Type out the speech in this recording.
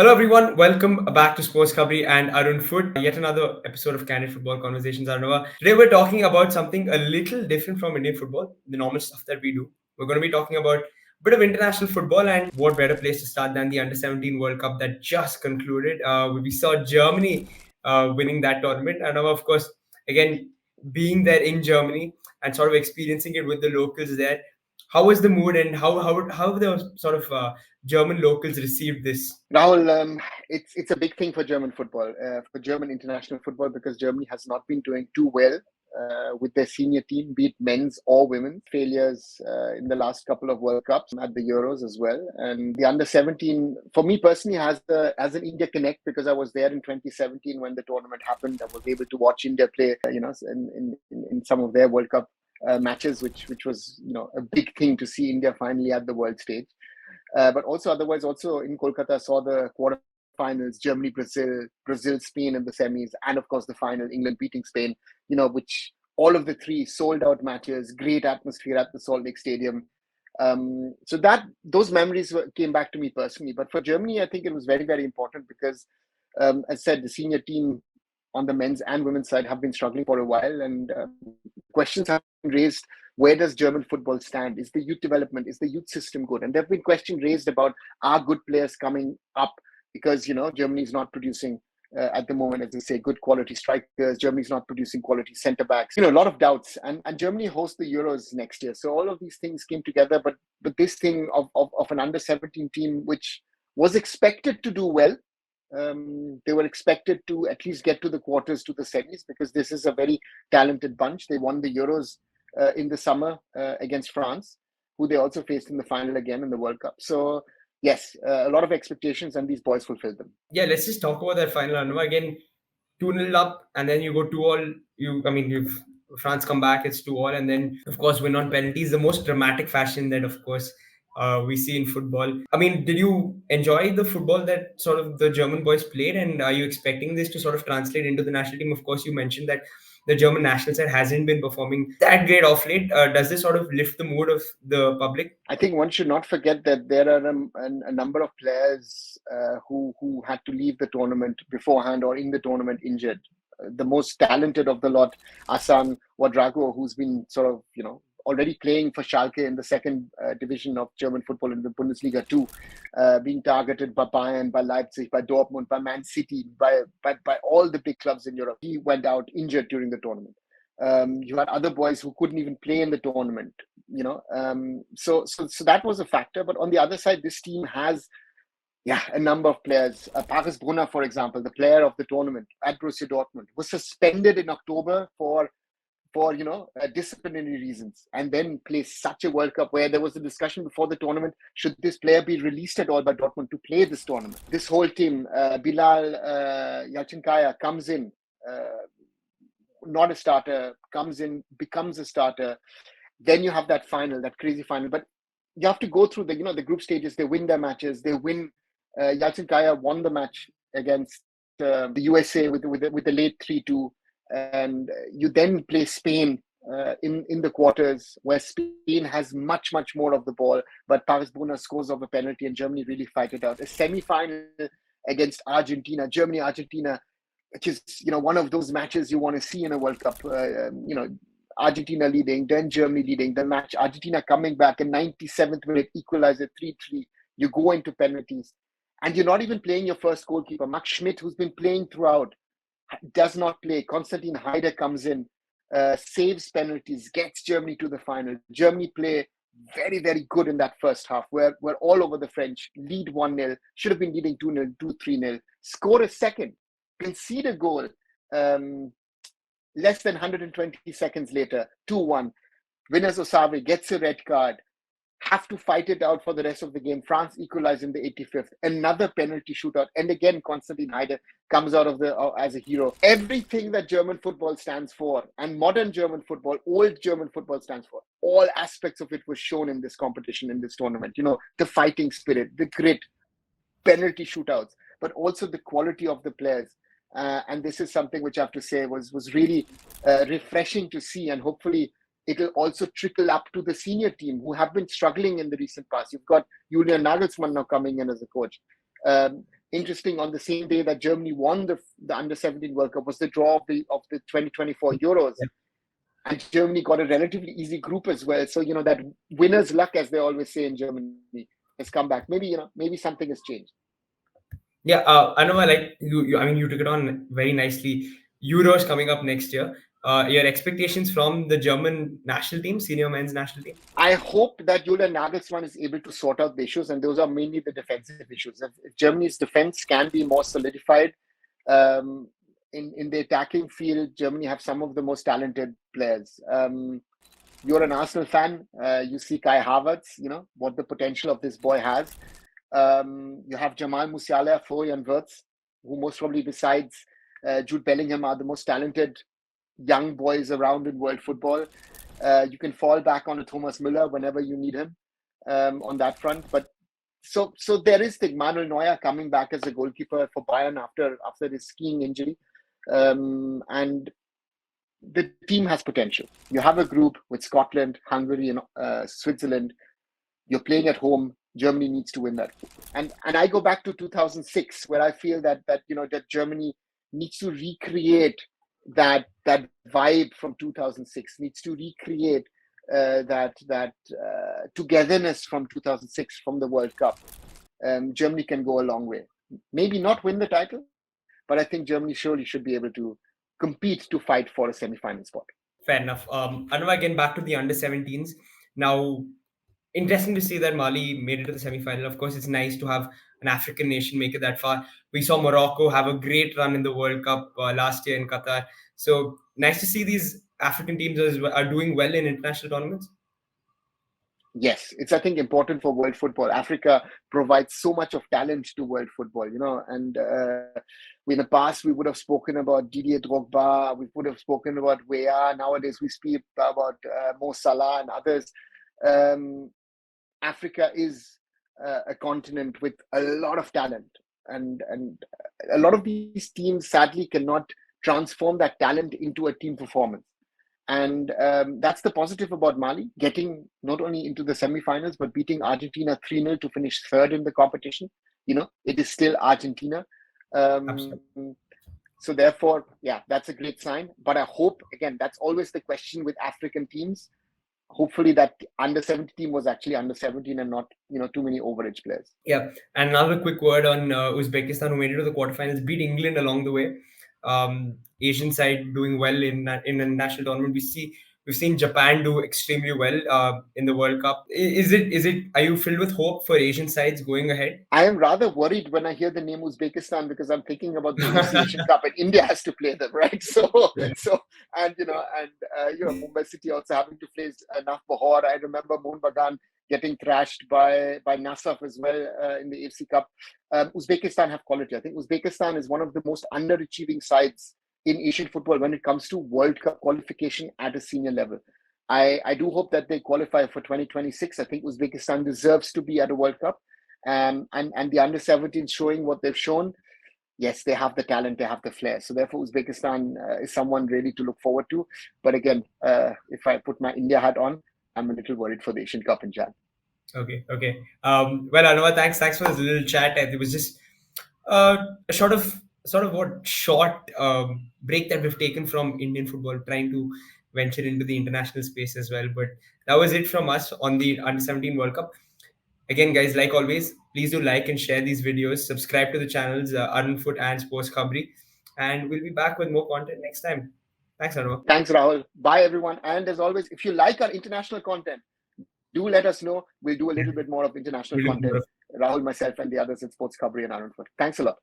Hello everyone, welcome back to SportsKhabri and Arunfoot. Yet another episode of Candid Football Conversations, Arunava. Today we're talking about something a little different from Indian football, the normal stuff that we do. We're going to be talking about a bit of international football, and what better place to start than the Under-17 World Cup that just concluded. We saw Germany winning that tournament, and of course, again, being there in Germany and sort of experiencing it with the locals there. How was the mood, and how the sort of German locals received this? Rahul, it's a big thing for German football, for German international football, because Germany has not been doing too well with their senior team, be it men's or women. Failures in the last couple of World Cups, at the Euros as well. And the under-17, for me personally, has an India connect, because I was there in 2017 when the tournament happened. I was able to watch India play, in some of their World Cup matches, which was a big thing to see India finally at the world stage. But also otherwise, also in Kolkata, saw the quarterfinals, Germany, Brazil, Spain in the semis, and of course the final, England beating Spain, which all of the three sold out matches, great atmosphere at the Salt Lake Stadium. So those memories came back to me personally. But for Germany, I think it was very, very important because, as I said, the senior team on the men's and women's side have been struggling for a while, and questions have been raised. Where does German football stand? Is the youth development, is the youth system good? And there have been questions raised about, are good players coming up? Because Germany is not producing at the moment, as I say, good quality strikers. Germany's not producing quality centre backs. A lot of doubts. And Germany hosts the Euros next year, so all of these things came together. But this thing of an under-17 team, which was expected to do well. They were expected to at least get to the quarters, to the semis, because this is a very talented bunch. They won the Euros in the summer against France, who they also faced in the final again in the World Cup. So yes, a lot of expectations, and these boys fulfilled them. Yeah, let's just talk about that final. Anwar. Again, 2-0 up, and then you go 2-all. You've France come back, it's 2-all, and then of course win on penalties. The most dramatic fashion that, of course, we see in football. I mean, did you enjoy the football that sort of the German boys played, and are you expecting this to sort of translate into the national team? Of course, you mentioned that the German national side hasn't been performing that great off late. Does this sort of lift the mood of the public? I think one should not forget that there are a number of players who had to leave the tournament beforehand or in the tournament injured. The most talented of the lot, Asan Wadrago, who's been sort of, already playing for Schalke in the second division of German football in the Bundesliga 2, being targeted by Bayern, by Leipzig, by Dortmund, by Man City, by all the big clubs in Europe. He went out injured during the tournament. You had other boys who couldn't even play in the tournament, so that was a factor. But on the other side, this team has a number of players. Paris Brunner, for example, the player of the tournament at Borussia Dortmund, was suspended in October for disciplinary reasons, and then play such a World Cup, where there was a discussion before the tournament, should this player be released at all by Dortmund to play this tournament. This whole team, Bilal Yalcinkaya comes in, not a starter, comes in, becomes a starter. Then you have that final, that crazy final. But you have to go through the group stages. They win their matches. They win. Yalcinkaya won the match against the USA with the late 3-2. And you then play Spain in the quarters, where Spain has much, much more of the ball, but Paris Brunner scores off a penalty, and Germany really fight it out. A semi-final against Argentina, Germany-Argentina, which is one of those matches you want to see in a World Cup. Argentina leading, then Germany leading, the match, Argentina coming back in 97th minute, equalizer 3-3. You go into penalties, and you're not even playing your first goalkeeper. Max Schmidt, who's been playing throughout, does not play. Konstantin Haider comes in, saves penalties, gets Germany to the final. Germany play very, very good in that first half, where we're all over the French, lead 1-0, should have been leading 2-0, 2-3-0, score a second, concede a goal, less than 120 seconds later, 2-1. Winners Osave gets a red card, have to fight it out for the rest of the game. France equalize in the 85th. Another penalty shootout. And again, Konstantin Haider comes out of as a hero. Everything that German football stands for, and modern German football, old German football stands for, all aspects of it was shown in this competition, in this tournament. The fighting spirit, the grit, penalty shootouts, but also the quality of the players. And this is something which I have to say was really refreshing to see, and hopefully it'll also trickle up to the senior team, who have been struggling in the recent past. You've got Julian Nagelsmann now coming in as a coach. interesting, on the same day that Germany won the Under-17 World Cup was the draw of the 2024 Euros. Yeah. And Germany got a relatively easy group as well. So, that winner's luck, as they always say in Germany, has come back. Maybe something has changed. Yeah, I know. Like I mean, you took it on very nicely. Euros coming up next year. Your expectations from the German national team, senior men's national team? I hope that Julian Nagelsmann is able to sort out the issues, and those are mainly the defensive issues. If Germany's defense can be more solidified, in the attacking field, Germany have some of the most talented players. You're an Arsenal fan. You see Kai Havertz, what the potential of this boy has. You have Jamal Musiala, Florian Wirtz, who most probably, besides Jude Bellingham, are the most talented young boys around in world football. You can fall back on Thomas Müller whenever you need him on that front. But so there is the Manuel Neuer coming back as a goalkeeper for Bayern after his skiing injury. And the team has potential. You have a group with Scotland, Hungary, and Switzerland. You're playing at home. Germany needs to win that. And I go back to 2006, where I feel that Germany needs to recreate that vibe from 2006. Needs to recreate that togetherness from 2006 from the World Cup. Germany can go a long way. Maybe not win the title, but I think Germany surely should be able to compete to fight for a semi-final spot. Fair enough. Anwar, again, back to the under-17s. Now, interesting to see that Mali made it to the semi-final. Of course, it's nice to have an African nation make it that far. We saw Morocco have a great run in the World Cup last year in Qatar. So nice to see these African teams are doing well in international tournaments. Yes, it's, I think, important for world football. Africa provides so much of talent to world football, and in the past we would have spoken about Didier Drogba, we would have spoken about Weah. Nowadays we speak about Mo Salah and others. Africa is a continent with a lot of talent, and a lot of these teams sadly cannot transform that talent into a team performance. And that's the positive about Mali, getting not only into the semi-finals, but beating Argentina 3-0 to finish third in the competition. It is still Argentina. So therefore, yeah, that's a great sign. But I hope, again, that's always the question with African teams. Hopefully that under-17 team was actually under-17 and not, too many overage players. Yeah, and another quick word on Uzbekistan, who made it to the quarterfinals, beat England along the way. Asian side doing well in a national tournament. We've seen Japan do extremely well in the World Cup. Is it? Are you filled with hope for Asian sides going ahead? I am rather worried when I hear the name Uzbekistan, because I'm thinking about the AFC Asian Cup and India has to play them, right? And Mumbai City also having to face Naf Bahor. I remember Mohun Bagan getting thrashed by Nasaf as well in the AFC Cup. Uzbekistan have quality. I think Uzbekistan is one of the most underachieving sides in Asian football when it comes to World Cup qualification at a senior level. I do hope that they qualify for 2026. I think Uzbekistan deserves to be at a World Cup. And the under-17 showing what they've shown. Yes, they have the talent, they have the flair. So therefore, Uzbekistan is someone really to look forward to. But again, if I put my India hat on, I'm a little worried for the Asian Cup in Jan. Okay. Well, Arunava, thanks for this little chat. It was just a short break that we've taken from Indian football, trying to venture into the international space as well. But that was it from us on the Under-17 World Cup. Again, guys, like always, please do like and share these videos. Subscribe to the channels Arunfoot and SportsKhabri, and we'll be back with more content next time. Thanks, Arunava. Thanks, Rahul. Bye, everyone. And as always, if you like our international content, do let us know. We'll do a little bit more of international content. Rahul, myself, and the others at SportsKhabri and Arunfoot. Thanks a lot.